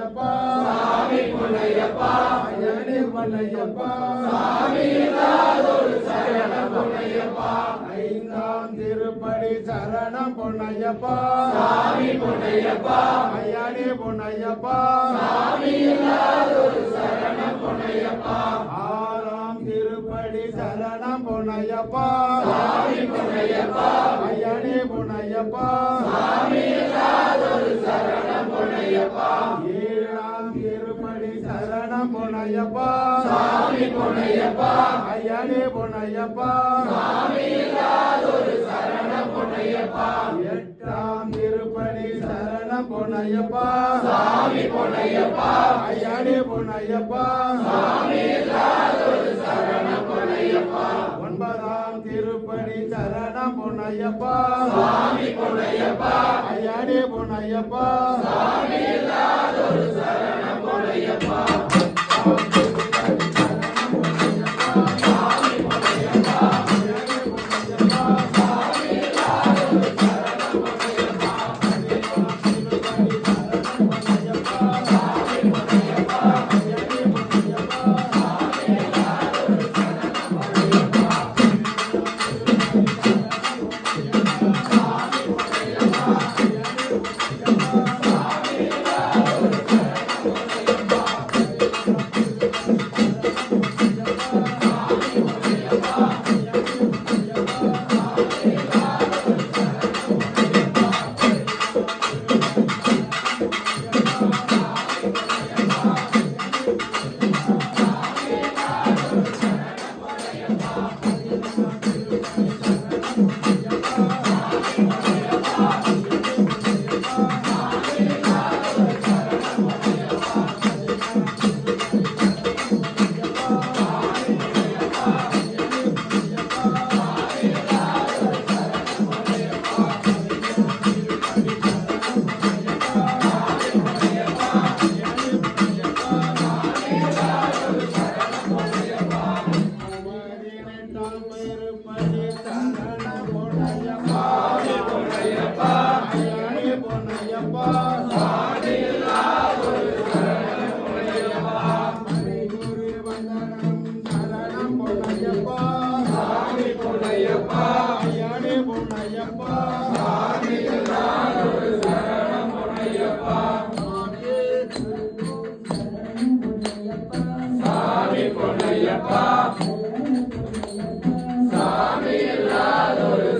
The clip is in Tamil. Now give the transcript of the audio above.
பொன்னையப்பா சாமி பொன்னையப்பா ஐயனே பொன்னையப்பா சாமி சரணம் பொன்னையப்பா ஐந்தாம் திருப்படி சரணம் பொன்னையப்பா சாமி பொன்னையப்பா ஐயனே பொன்னையப்பா சாமி சரணம் பொன்னையப்பா ஆறாம் திருப்படி சரணம் பொன்னையப்பா சாமி பொன்னையப்பா ஐயனே பொன்னையப்பா சாமி சரணம் பொன்னையப்பா ஏழாம் திருப்படி சரணம் பொன்னையப்பா சாமி பொன்னையப்பா ஐயனே பொன்னையப்பா சாமி சரணம் பொன்னையப்பா எட்டாம் திருப்படி சரணம் பொன்னையப்பா சாமி பொன்னையப்பா ஐயனே பொன்னையப்பா சாமி சரணம் பொன்னையப்பா ஒன்பதாம் திருப்படி சரணம் பொன்னையப்பா சாமி பொன்னையப்பா ஐயனே பொன்னையப்பா சாமி சரணம் பொன்னையப்பா Thank you.